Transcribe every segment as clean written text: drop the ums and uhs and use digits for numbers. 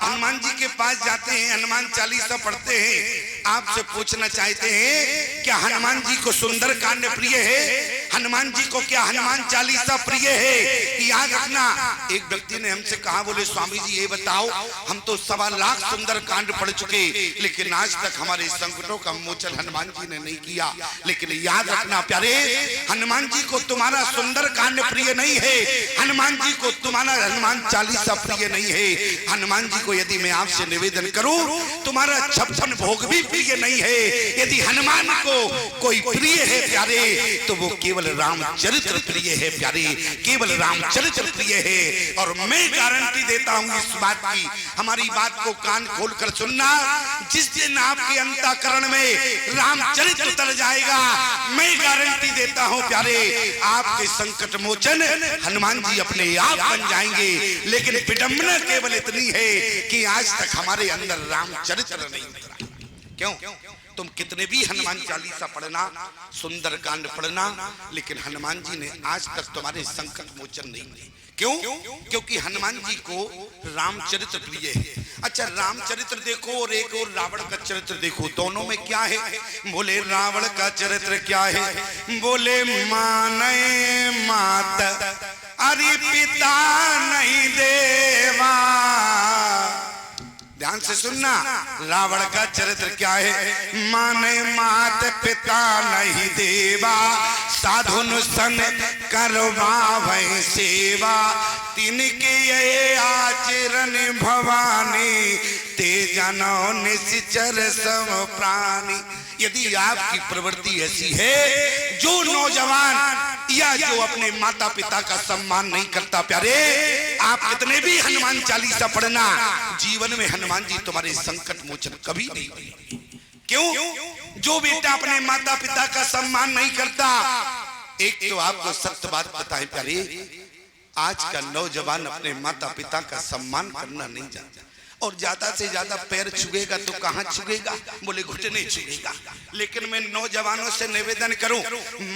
हनुमान जी के पास जाते हैं, हनुमान चालीसा पढ़ते हैं, आपसे पूछना चाहते हैं क्या हनुमान जी को सुंदर कांड प्रिय है? हनुमान जी को क्या हनुमान चालीसा प्रिय है? याद रखना, एक व्यक्ति ने हमसे कहा, बोले स्वामी जी ये बताओ, हम तो 1.25 लाख सुंदर कांड पढ़ चुके, लेकिन आज तक हमारे संकटों का मोचन हनुमान जी ने नहीं किया। लेकिन याद रखना प्यारे, हनुमान जी को तुम्हारा सुंदर कांड प्रिय नहीं है, हनुमान जी को तुम्हारा हनुमान चालीसा प्रिय नहीं है। हनुमान जी को यदि मैं आपसे निवेदन करूं, तुम्हारा 56 भोग भी प्रिय नहीं है। यदि हनुमान को कोई प्रिय है प्यारे, तो वो केवल रामचरित्र प्रिय है प्यारे, केवल रामचरित्र प्रिय है। और मैं गारंटी देता हूं इस बात की, हमारी बात को कान खोलकर सुनना, जिस दिन आपके अंतःकरण में रामचरित्र उतर जाएगा, मैं गारंटी देता हूं प्यारे, आपके संकट मोचन हनुमान जी अपने आप बन जाएंगे। लेकिन विडंबना केवल इतनी है कि आज तक हमारे अंदर रामचरित्र नहीं उतरा। क्यों? तुम कितने भी हनुमान चालीसा पढ़ना, सुंदर कांड पढ़ना, लेकिन हनुमान जी ने आज तक तुम्हारे संकट मोचन नहीं किए। क्यों? क्योंकि हनुमान जी को रामचरित्र प्रिय है। अच्छा, रामचरित्र देखो और एक और रावण का चरित्र देखो, दोनों में क्या है? बोले रावण का चरित्र क्या है? बोले माने मात अरे पिता नहीं देवा। ध्यान से सुनना, रावण का चरित्र क्या है? माने मात पिता नहीं देवा, साधुन सन करवावे सेवा, तिनके ये आचरण भवानी, ते जनो निश्चर सब प्राणी। यदि आपकी प्रवृत्ति ऐसी है, जो नौजवान या जो अपने माता पिता का सम्मान नहीं करता प्यारे, आप कितने भी हनुमान चालीसा पढ़ना, जीवन में हनुमान जी तुम्हारे संकट मोचन कभी नहीं होंगे। क्यों? जो बेटा अपने माता पिता का सम्मान नहीं करता, एक तो आपको सत्य बात बताएं प्यारे, आज का नौजवान अपने माता पिता का सम्मान करना नहीं जानता, और ज्यादा से ज्यादा पैर छुएगा तो कहां छुएगा? बोले घुटने छुएगा। लेकिन मैं नौजवानों से निवेदन करूं,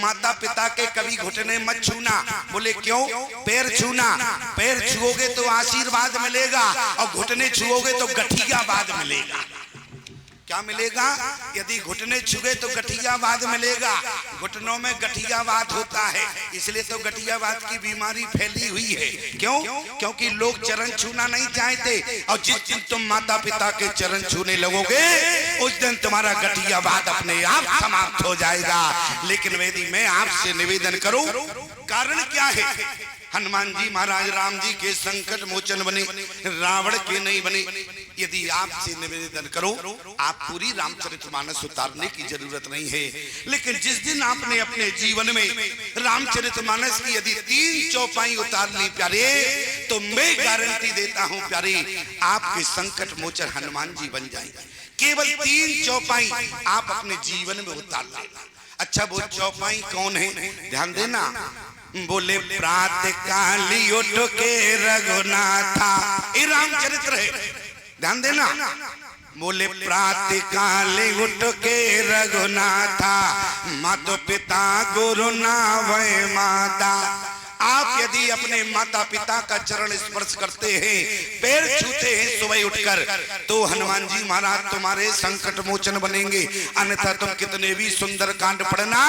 माता पिता के कभी घुटने मत छूना। बोले क्यों? पैर छूना, पैर छुओगे तो आशीर्वाद मिलेगा, और घुटने छुओगे तो गठियावाद मिलेगा। क्या मिलेगा? यदि घुटने छुए तो गठियावाद मिलेगा। घुटनों में गठियावाद होता है, इसलिए तो गठियावाद की बीमारी फैली हुई है। क्यों? क्योंकि लोग चरण छूना नहीं चाहते, और जिस दिन तुम माता पिता के चरण छूने लगोगे, उस दिन तुम्हारा गठियावाद अपने आप समाप्त हो जाएगा। लेकिन यदि मैं आपसे निवेदन करूं, कारण क्या है? हनुमान जी महाराज राम जी के संकट मोचन बने, रावण के नहीं बने। यदि आपसे निवेदन करो, आप पूरी रामचरितमानस उतारने की जरूरत नहीं है, लेकिन जिस दिन आपने अपने जीवन में रामचरितमानस की यदि 3 चौपाई उतार ली प्यारे, तो मैं गारंटी देता हूं प्यारे, आपके संकट मोचन हनुमान जी बन जाएंगे। केवल 3 चौपाई आप अपने जीवन में उतार लेना। अच्छा, वो चौपाई कौन है? ध्यान देना। बोले प्रातः काली उठ के रघुनाथा, ये रामचरित्र है, ध्यान देना। बोले प्रातः काली उठ के रघुनाथा, मातो पिता गुरु नावै माता। आप यदि अपने माता पिता का चरण स्पर्श करते हैं, पैर छूते हैं सुबह उठकर, तो हनुमान जी महाराज तुम्हारे संकट मोचन बनेंगे। अन्यथा तुम कितने भी सुंदर कांड पढ़ना,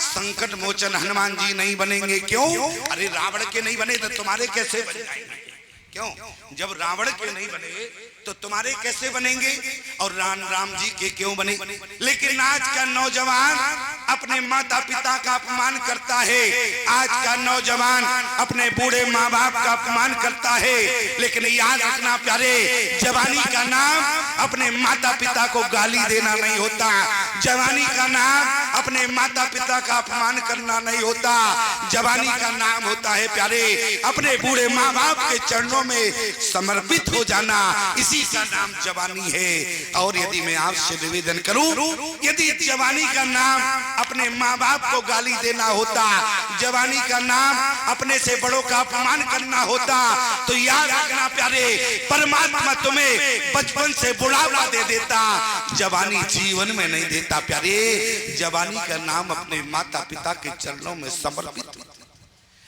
संकट मोचन हनुमान जी नहीं बनेंगे। क्यों? अरे रावण के नहीं बने तो तुम्हारे कैसे बन जाएंगे? क्यों? जब रावण के नहीं बने तो तुम्हारे कैसे बनेंगे? और राम जी के क्यों बने? लेकिन आज का नौजवान अपने माता पिता का अपमान करता है, आज का नौजवान अपने बूढ़े माँ बाप का अपमान करता है। लेकिन याद रखना प्यारे, जवानी का नाम अपने माता पिता को गाली देना नहीं होता, जवानी का नाम अपने माता पिता का अपमान करना नहीं होता, जवानी का नाम होता है प्यारे अपने बूढ़े माँ बाप के चरणों में समर्पित हो जाना, इसी का नाम जवानी है। और यदि मैं आपसे निवेदन करूं, यदि जवानी का नाम अपने माँ बाप को गाली देना होता, जवानी का नाम अपने से बड़ों का अपमान करना होता, तो याद रखना प्यारे, परमात्मा तुम्हें बचपन से बुढ़ापा दे देता, जवानी जीवन में नहीं देता प्यारे। जवानी का नाम अपने माता पिता के चरणों में समर्पित।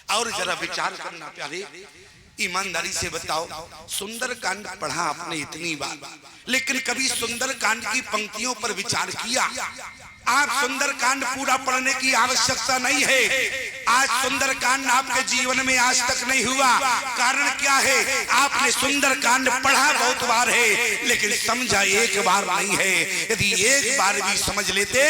और जरा विचार करना प्यारे, ईमानदारी से बताओ, सुंदरकांड पढ़ा आपने इतनी बार, लेकिन कभी सुंदरकांड की पंक्तियों पर विचार किया? आप सुंदरकांड पूरा पढ़ने की आवश्यकता नहीं है। आज सुंदरकांड आपके जीवन में आज तक नहीं हुआ। कारण क्या है? आपने सुंदरकांड पढ़ा बहुत बार है, लेकिन समझा एक बार नहीं है। यदि एक बार भी समझ लेते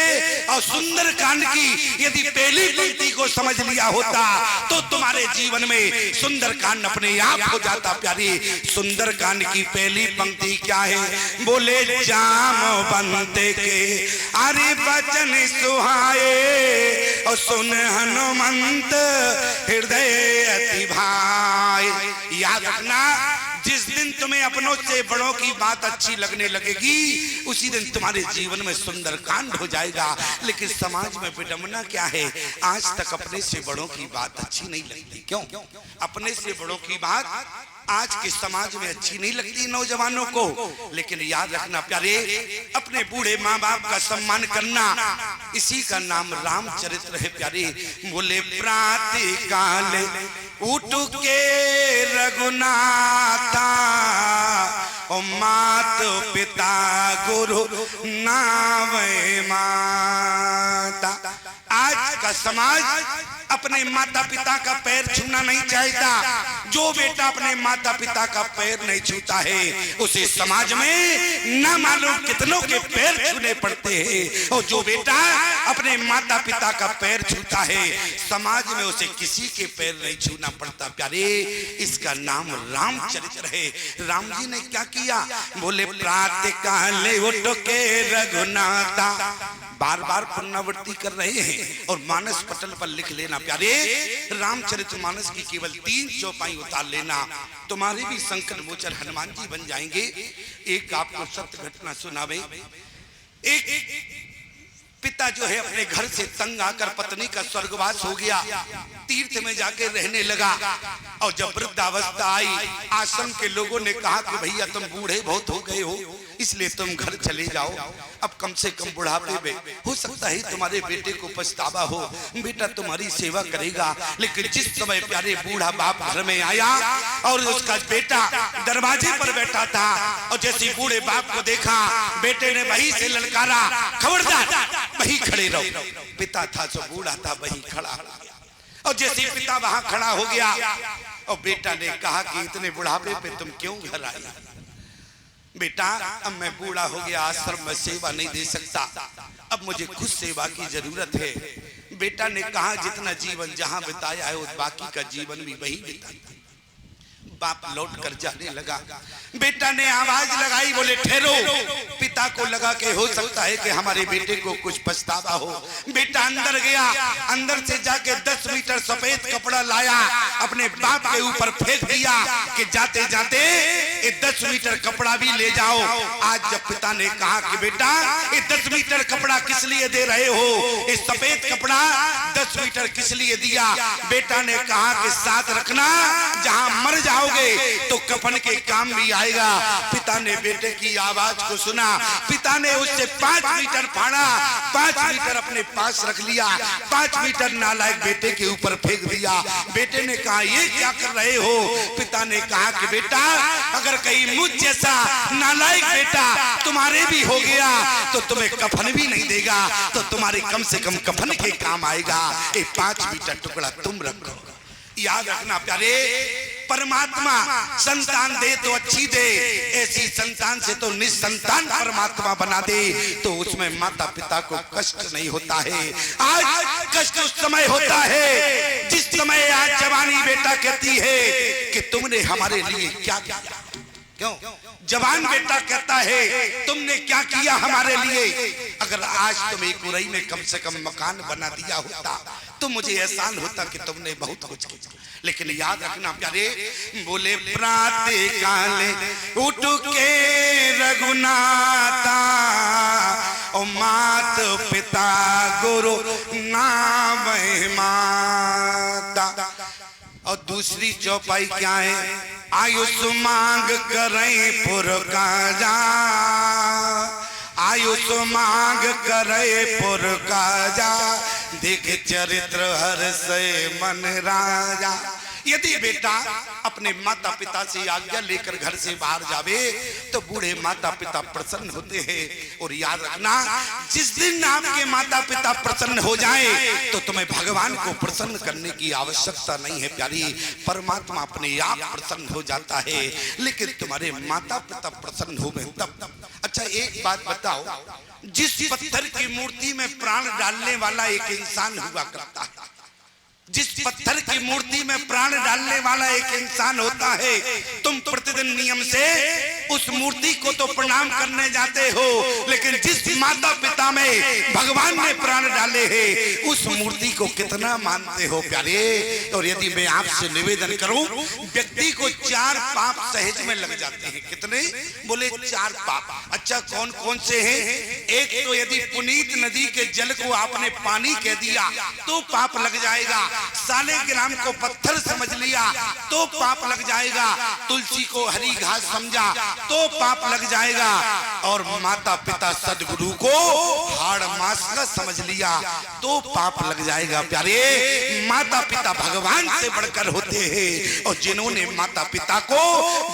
और सुंदरकांड की यदि पहली पंक्ति को समझ लिया होता तो तुम्हारे जीवन में सुंदरकांड अपने आप हो जाता। प्यारी, सुंदरकांड की पहली पंक्ति क्या है? बोले जाम बनते के अरे वचन सुहाए और सुन हनुमंत हृदय अति भाई। याद रखना, जिस दिन तुम्हें अपनों से बड़ों की बात अच्छी लगने लगेगी उसी दिन तुम्हारे जीवन में सुंदरकांड हो जाएगा। लेकिन समाज में विडंबना क्या है? आज तक अपने से बड़ों की बात अच्छी नहीं लगती। क्यों? अपने से बड़ों की बात आज के समाज में अच्छी नहीं लगती नौजवानों को। लेकिन याद रखना प्यारे, अपने बूढ़े माँ बाप का सम्मान करना, इसी का नाम रामचरित्र है। प्यारे, बोले प्रातः काल उठ के रघुनाथा ओ मात पिता गुरु नावे माता। आज का समाज अपने माता पिता का पैर छूना नहीं चाहता। जो बेटा अपने माता पिता का पैर नहीं छूता है उसे समाज में न मालूम कितनों के पैर छूने पड़ते हैं, और जो बेटा अपने माता पिता का पैर छूता है समाज में उसे किसी के पैर नहीं छूना पड़ता। प्यारे, इसका नाम रामचरित्र है। राम जी ने क्या किया? बोले प्रातः काल उठ के रघुनाथा, बार बार पुनरावृत्ति कर रहे हैं और मानस पटल पर लिख लेना। प्यारे, रामचरितमानस की केवल 3 चौपाई उतार लेना, तुम्हारे भी संकट मोचन हनुमान जी बन जाएंगे। एक आपको सत्य घटना सुनावे। एक पिता जो है अपने घर से तंग आकर पत्नी का स्वर्गवास हो गया, तीर्थ में जाके रहने लगा। और जब वृद्धावस्था आई, आश्रम के लोगों ने कहा कि भैया तुम बूढ़े बहुत हो गए हो, इसलिए तुम घर चले जाओ। अब कम से कम बुढ़ापे में हो सकता है तुम्हारे बेटे को पछतावा हो, बेटा तुम्हारी सेवा करेगा। लेकिन जिस समय प्यारे बूढ़ा बाप घर में आया और उसका बेटा दरवाजे पर बैठा था, और जैसे बूढ़े बाप को देखा, बेटे ने वही से ललकारा, खबरदार वही खड़े रहो। पिता था जो बूढ़ा था वही खड़ा हो गया, और जैसे पिता वहां खड़ा हो गया और बेटा ने कहा कि इतने बुढ़ापे पे तुम क्यों घर आए? बेटा, अब मैं बूढ़ा हो गया, आश्रम में सेवा नहीं दे सकता, अब मुझे खुद सेवा की जरूरत है। बेटा ने कहा जितना जीवन जहां बिताया है उस बाकी का जीवन भी वही बिताया। बाप लौट कर जाने लगा। बेटा ने आवाज लगाई, बोले ठहरो। पिता को लगा कि हो सकता है कि हमारे बेटे को कुछ पछतावा हो। बेटा अंदर गया, अंदर से जाके 10 मीटर सफेद कपड़ा लाया, अपने बाप के ऊपर फेंक दिया कि जाते जाते ये 10 मीटर कपड़ा भी ले जाओ। आज जब पिता ने कहा कि बेटा ये 10 मीटर कपड़ा किस लिए दे रहे हो, ये सफेद कपड़ा 10 मीटर किस लिए दिया? बेटा ने कहा कि साथ रखना, जहां मर जाओगे तो कफन के काम भी आएगा। पिता ने बेटे की आवाज को सुना, पिता ने उससे 5 मीटर फाड़ा, 5 मीटर अपने पास रख लिया, 5 मीटर नालायक बेटे के ऊपर फेंक दिया। बेटे ने कहा ये क्या कर रहे हो? पिता ने कहा कि बेटा अगर कहीं मुझ जैसा नालायक बेटा तुम्हारे भी हो गया तो तुम्हें कफन भी नहीं देगा, तो तुम्हारे कम से कम कफन के काम आएगा। ये 5 मीटर टुकड़ा तुम रखो। याद रखना प्यारे, परमात्मा संतान दे तो अच्छी दे, ऐसी संतान से तो निसंतान परमात्मा बना दे तो उसमें माता पिता को कष्ट नहीं होता है। आज कष्ट उस समय होता है जिस समय आज जवानी बेटा कहती है कि तुमने हमारे लिए क्या किया। क्यों? जवान बेटा कहता है तुमने क्या किया हमारे लिए। अगर आज तुम एक उरई में कम से कम मकान बना दिया होता तो मुझे एहसान होता कि तुमने बहुत कुछ किया। लेकिन याद रखना प्यारे, बोले प्रातः काल उठ के रघुनाथा ओ मात पिता गुरु नावे माता। और दूसरी चौपाई क्या है? आयुष मांग करें पुर काजा, आयुष मांग करे पुर काजा, देख चरित्र हर से मन राजा। यदि बेटा अपने माता पिता से आज्ञा लेकर घर से बाहर जावे तो बूढ़े माता पिता प्रसन्न होते हैं। और याद रखना, जिस दिन आपके माता पिता प्रसन्न हो जाए तो तुम्हें भगवान को प्रसन्न करने की आवश्यकता नहीं है प्यारी, परमात्मा अपने आप प्रसन्न हो जाता है। लेकिन तुम्हारे माता पिता प्रसन्न हो गए तब। अच्छा एक बात बताओ, जिस पत्थर की मूर्ति में प्राण डालने वाला एक इंसान हुआ करता है, जिस पत्थर की मूर्ति में प्राण डालने वाला एक इंसान होता है, तुम प्रतिदिन नियम से उस मूर्ति को तो प्रणाम करने जाते हो, लेकिन जिस माता पिता में भगवान ने प्राण डाले हैं उस मूर्ति को कितना मानते हो प्यारे। और यदि मैं आपसे निवेदन करूं, व्यक्ति को 4 पाप सहज में लग जाते हैं। कितने? बोले 4 पाप। अच्छा कौन कौन से हैं? एक तो यदि पुनीत नदी के जल को आपने पानी कह दिया तो पाप लग जाएगा, सालेग्राम को पत्थर समझ लिया तो पाप लग जाएगा, तुलसी को हरी घास समझा तो पाप लग जाएगा, और माता पिता सदगुरु को हाड़ मास का समझ लिया तो पाप लग जाएगा प्यारे। माता पिता भगवान से बढ़कर होते हैं, और जिन्होंने माता पिता को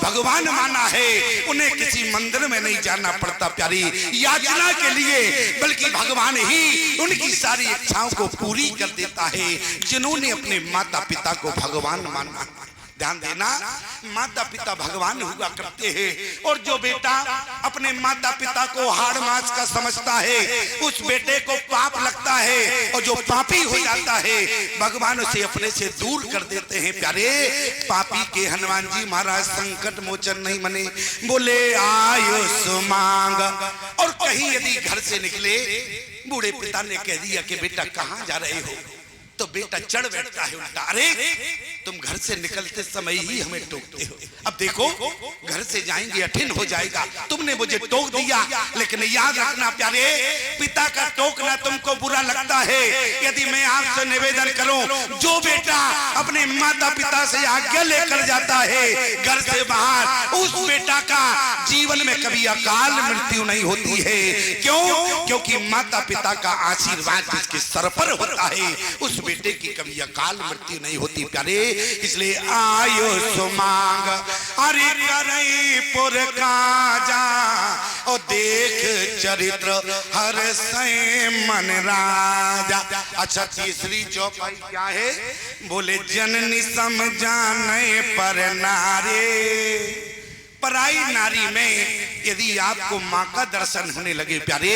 भगवान माना है उन्हें किसी मंदिर में नहीं जाना पड़ता प्यारी याचना के लिए, बल्कि भगवान ही उनकी सारी इच्छाओं को पूरी कर देता है जिन्होंने अपने माता पिता को भगवान माना। ध्यान देना, माता पिता भगवान हुआ करते हैं, और जो बेटा अपने माता पिता को हाड़ मास का समझता है उस बेटे को पाप लगता है, और जो पापी हो जाता है भगवान उसे अपने से दूर कर देते हैं प्यारे। पापी के हनुमान जी महाराज संकट मोचन नहीं बने, बोले आयुष मांग। और कहीं यदि घर से निकले, बूढ़े पिता ने कह दिया कि बेटा कहाँ जा रहे हो, तो बेटा चढ़ बैठता है उल्टा, अरे तुम घर से निकलते समय ही हमें टोकते हो, अब देखो घर से जाएंगे अठिन हो जाएगा, तुमने मुझे टोक दिया। लेकिन याद रखना प्यारे, पिता का टोकना तुमको बुरा लगता है, यदि मैं आपसे निवेदन करूं, जो बेटा अपने माता पिता से आज्ञा लेकर जाता है घर से बाहर, उस बेटा का जीवन में कभी अकाल मृत्यु नहीं होती है। क्यों? क्योंकि माता पिता का आशीर्वाद जिसके सर पर होता है उस बेटे की कभी अकाल मृत्यु नहीं होती प्यारे। इसलिए आयुष मांग अरे करे पुर काजा, और देख चरित्र हर से मन राजा। अच्छा तीसरी चौपाई क्या है? बोले जननी समझाने पर नारे। पराई नारी में यदि आपको माँ का दर्शन होने लगे प्यारे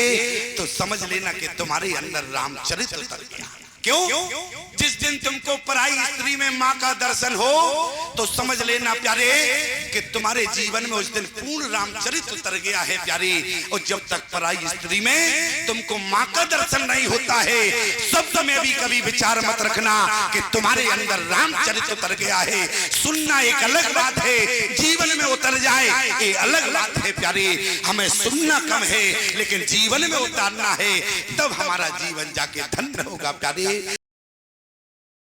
तो समझ लेना कि तुम्हारे अंदर रामचरित्र उतर गया। क्यों? जिस दिन तुमको पराई स्त्री में माँ का दर्शन हो तो समझ लेना प्यारे कि तुम्हारे जीवन में उस दिन पूर्ण रामचरित्र उतर गया है प्यारे। और जब तक पराई स्त्री में तुमको माँ का दर्शन नहीं होता है, सब समय भी कभी विचार मत रखना कि तुम्हारे अंदर रामचरित्र उतर गया है। सुनना एक अलग बात है, जीवन में उतर जाए ये अलग बात है प्यारे। हमें सुनना कम है लेकिन जीवन में उतारना है, तब हमारा जीवन जाके धन्य होगा प्यारे।